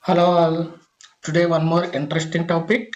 Hello all. Today one more interesting topic,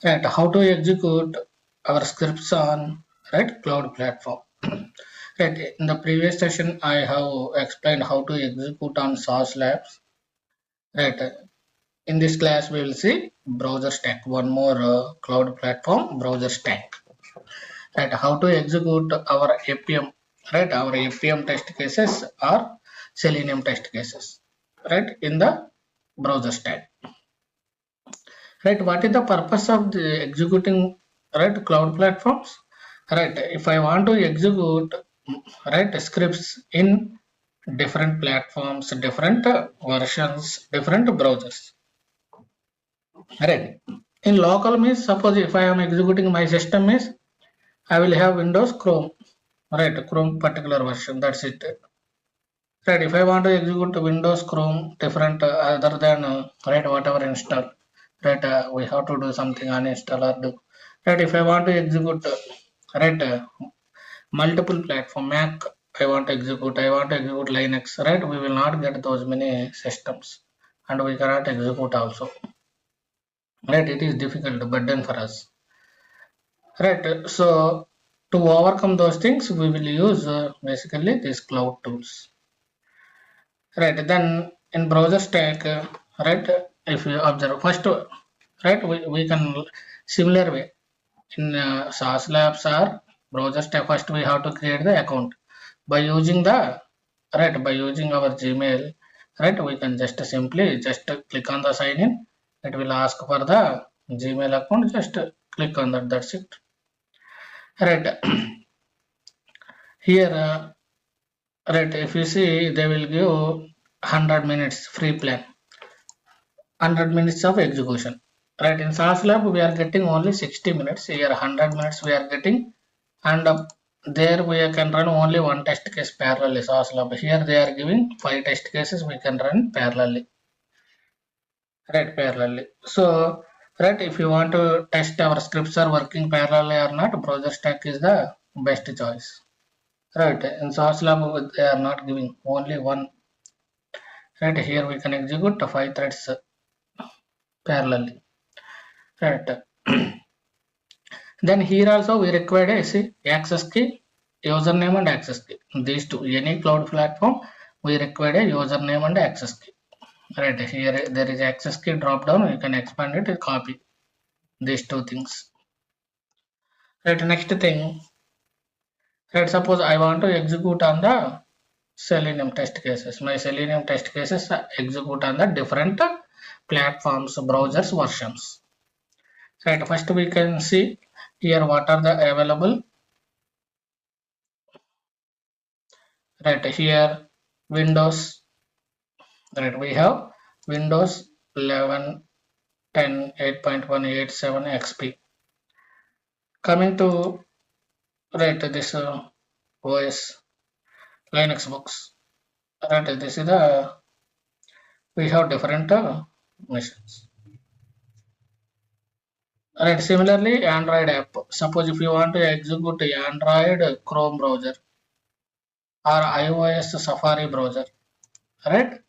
right? How to execute our scripts on cloud platform. Right. In the previous session, I have explained how to execute on SaaS Labs. Right. In this class, we will see BrowserStack. One more cloud platform, BrowserStack. Right. How to execute our Appium. Right. Our Appium test cases or Selenium test cases. Right. In the BrowserStack. Right, what is the purpose of the executing cloud platforms? Right, if I want to execute scripts in different platforms, different versions, different browsers. Right, in local means, suppose if I am executing my system is, I will have Windows Chrome, right, Chrome particular version, that's it. Right, if I want to execute Windows Chrome different other than whatever install, right, we have to do something uninstall or do. Right, if I want to execute right multiple platform Mac, I want to execute Linux, right, we will not get those many systems and we cannot execute also. Right, it is difficult burden for us. Right, so to overcome those things we will use basically these cloud tools. Right, then in BrowserStack, right, if you observe first, right, we can similar way in SaaS Labs or BrowserStack. First, we have to create the account by using the by using our Gmail. Right, we can just simply just click on the sign in. It will ask for the Gmail account. Just click on that. That's it. Right here. Right, if you see, they will give 100 minutes free plan. 100 minutes of execution. Right, in SaaS Lab we are getting only 60 minutes. Here 100 minutes we are getting, and there we can run only one test case parallelly. SaaS Lab here they are giving 5 test cases we can run parallelly. Right, parallelly. So right, if you want to test our scripts are working parallelly or not, BrowserStack is the best choice. Right, in SaaS Lab they are not giving only one. Right, here we can execute 5 threads parallelly. Right. Then here also we required a access key, username and access key. These two, any cloud platform, we required a username and access key. Right, here there is access key drop down, you can expand it and copy these two things. Right, next thing, right, suppose I want to execute on the Selenium test cases. My Selenium test cases execute on the different platforms, browsers, versions. Right, first we can see here what are the available. Right, here Windows, right, we have Windows 11, 10, 8.1, 8.7 XP. Coming to right this OS Linux box. Right, this is the we have different machines. Right, similarly Android app. Suppose if you want to execute Android Chrome browser or iOS Safari browser, right?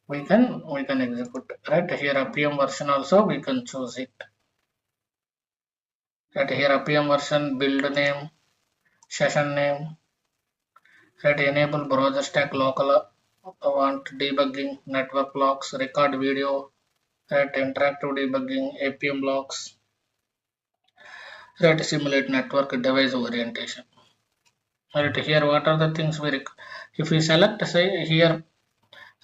We can execute. Right, here Appium version also we can choose it. Right, here Appium version, build name, session name. Right, enable BrowserStack local, want debugging, network logs, record video. Right, interactive debugging, Appium logs. Right, simulate network device orientation. Right, here what are the things we if we select, say here,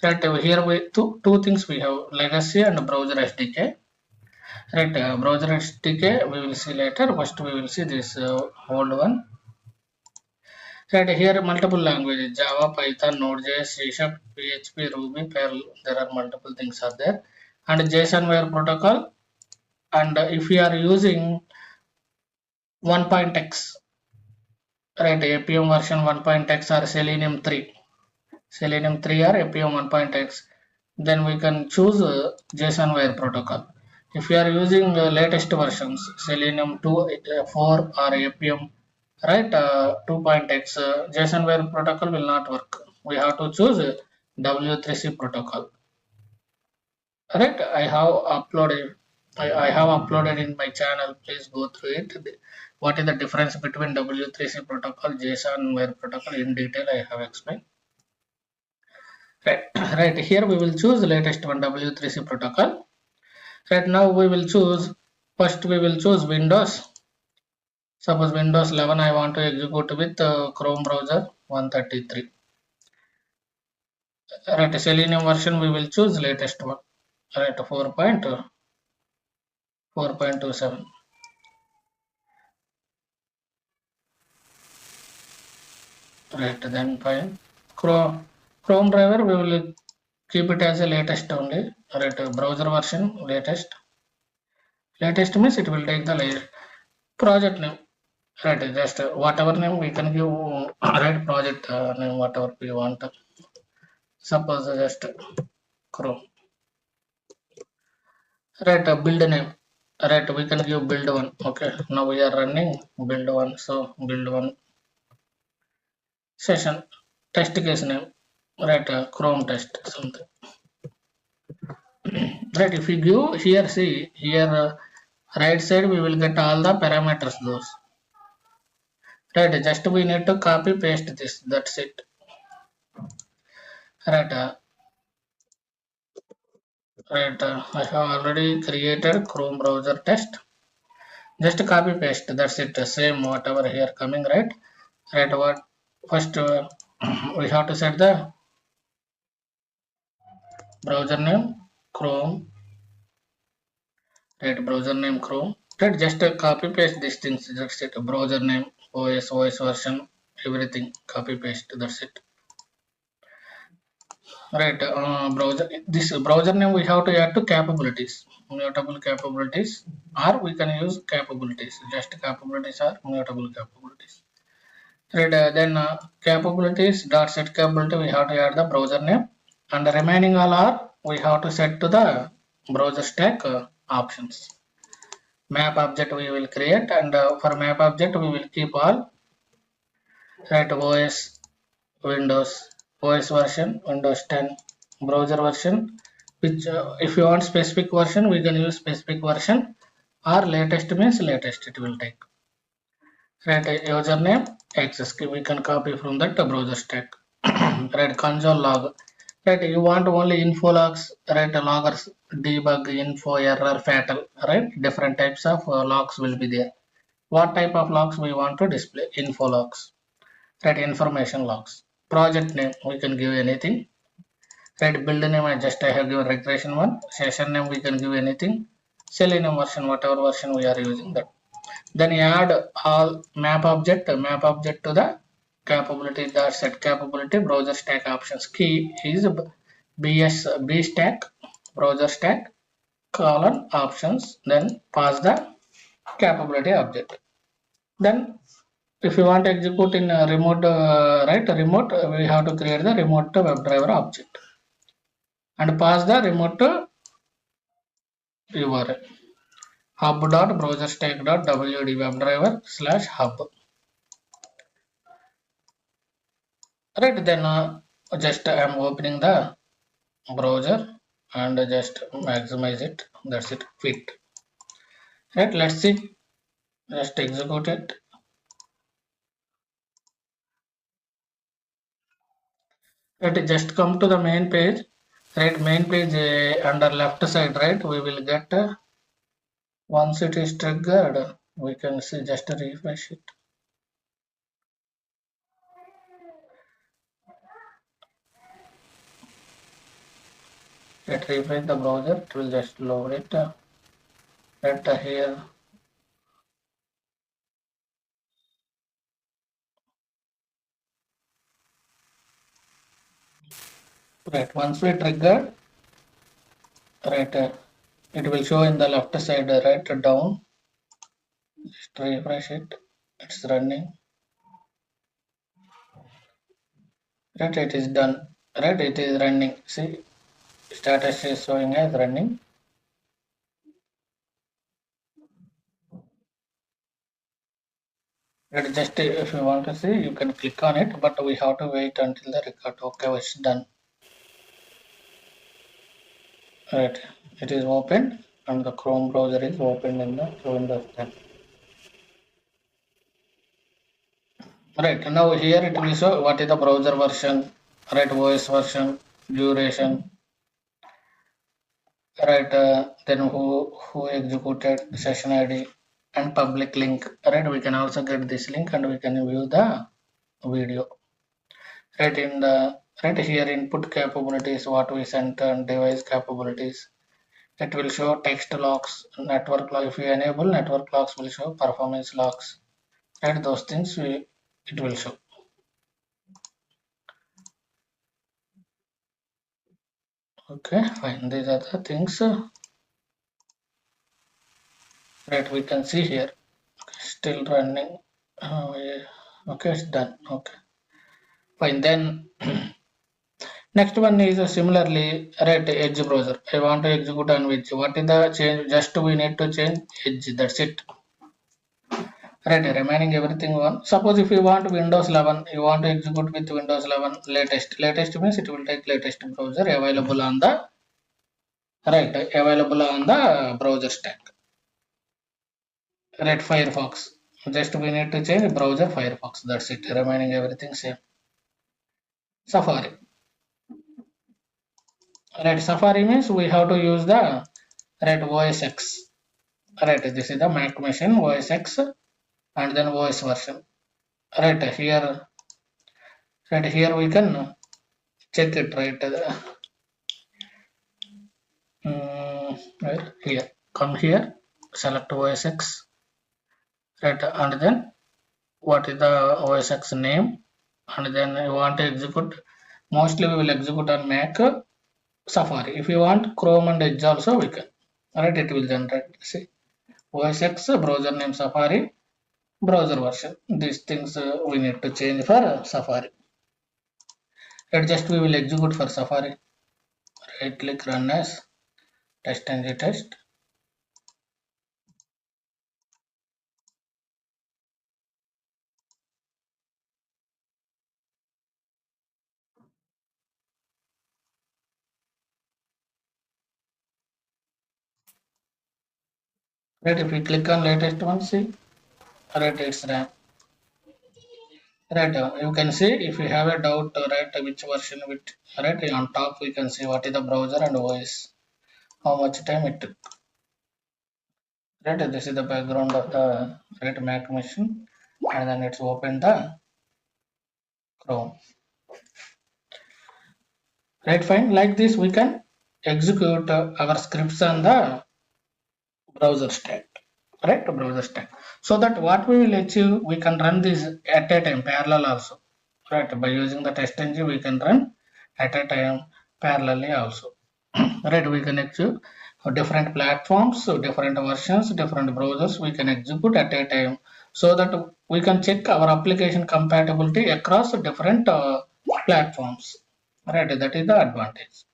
right, here we two things we have, legacy and browser SDK. Right, browser SDK we will see later. First we will see this old one. Right, here multiple languages, Java, Python, Node.js, C#, PHP, Ruby, Perl, there are multiple things are there. And JSON wire protocol, and if we are using 1.x, right, Appium version 1.x or Selenium 3, Selenium 3 or Appium 1.x, then we can choose JSON wire protocol. If we are using latest versions, Selenium 2, 4 or Appium, right, 2.x, JSON wire protocol will not work. We have to choose W3C protocol. right? I have uploaded in my channel. Please go through it. What is the difference between W3C protocol, JSON web protocol in detail I have explained. Right, right here we will choose the latest one, W3C protocol. Right now we will choose, first we will choose Windows. Suppose Windows 11 I want to execute with Chrome browser 133. Right, Selenium version we will choose latest one. Right, 4.27. Right, then fine. Chrome driver we will keep it as a latest only. Right, browser version latest. Latest means it will take the latest project name. Right, just whatever name we can give, right, project name, whatever we want. Suppose just Chrome. Right, build name. Right, we can give build one. Okay, now we are running build one. So build one session. Test case name. Right, Chrome test something. Right, if we give here, see here, right side we will get all the parameters those. Right, just we need to copy paste this. That's it. Right, right. I have already created Chrome browser test. Just copy paste. That's it. Same whatever here coming, right. Right, what first we have to set the browser name Chrome. Right, browser name Chrome. Right, just copy paste these things. That's it. Browser name, OS version, everything copy paste. That's it. Right, browser, this browser name we have to add to capabilities, mutable capabilities, or we can use capabilities. Just capabilities or mutable capabilities. Right, then capabilities dot set capability we have to add the browser name, and the remaining all are we have to set to the browser stack options. Map object we will create, and for map object we will keep all, right, OS Windows, OS version Windows 10, browser version, which if you want specific version we can use specific version, or latest means latest it will take. Right, username access key we can copy from that browser stack. Right, console log. Right, you want only info logs, right, loggers, debug, info, error, fatal, right, different types of logs will be there. What type of logs we want to display? Info logs. Right, information logs. Project name we can give anything. Right, build name I have given regression one. Session name we can give anything. Selenium version, whatever version we are using that. Then you add all map object to the capability dot set capability browser stack options. Key is b stack browser stack colon options. Then pass the capability object. Then if you want to execute in remote, right, remote, we have to create the remote WebDriver object and pass the remote URL hub.browserstack.wd WebDriver slash hub. Right, then just I am opening the browser and just maximize it. That's it. Quit. Right, let's see. Just execute it. Right, just come to the main page. Right, main page under left side, right, we will get once it is triggered we can see, just refresh it. Let refresh the browser, it will just load it. Right, here. Right, once we triggered, right, it will show in the left side, right down. Just refresh it. It's running. Right, it is done. Right, it is running. See, status is showing as running. Right, just if you want to see you can click on it, but we have to wait until the record. Okay, it's done. right, it is opened and the Chrome browser is opened in the tab. Right, now here it will show what is the browser version, right, OS version, duration, right, then who executed, session ID, and public link. Right, we can also get this link and we can view the video. Right, in the right here input capabilities, what we sent, and device capabilities. It will show text logs, network log. If you enable network logs, will show performance logs. Right, those things it will show. Okay, fine. These are the things. Right, we can see here. Still running. Okay, it's done. Okay, fine. Then next one is similarly, right, Edge browser. I want to execute on which. What is the change? Just we need to change Edge. That's it. Right, remaining everything one. Suppose if you want Windows 11, you want to execute with Windows 11 latest. Latest means it will take latest browser available on the browser stack. Right, Firefox. Just we need to change browser Firefox. That's it. Remaining everything same. Safari. Right, Safari means we have to use the right OS X. Right, this is the Mac machine OS X and then OS version. Right here we can check it. Right, right here. Come here, select OS X. Right, and then what is the OS X name, and then you want to execute. Mostly we will execute on Mac Safari. If you want Chrome and Edge also we can. Alright, it will generate. See, OS X browser name Safari, browser version. These things we need to change for Safari. Right, just we will execute for Safari. Right click, run as test and test. Right, if we click on latest one, see, right, it's ran. Right, you can see if you have a doubt, right, which version, which, right, on top we can see what is the browser and OS, how much time it took. Right, this is the background of the right Mac machine, and then it's open the Chrome. Right, fine. Like this, we can execute our scripts on the browser stack. Right, browser stack. So that what we will achieve, we can run this at a time, parallel also. Right, by using the test engine, we can run at a time parallelly also. Right, we can execute different platforms, different versions, different browsers. We can execute at a time, so that we can check our application compatibility across different platforms. Right, that is the advantage.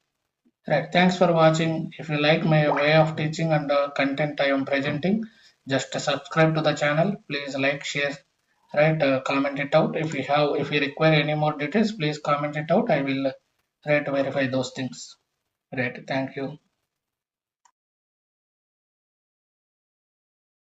Right, thanks for watching. If you like my way of teaching and the content I am presenting, just subscribe to the channel. Please like, share, right, comment it out. If you require any more details, please comment it out. I will, right, verify those things. Right, thank you.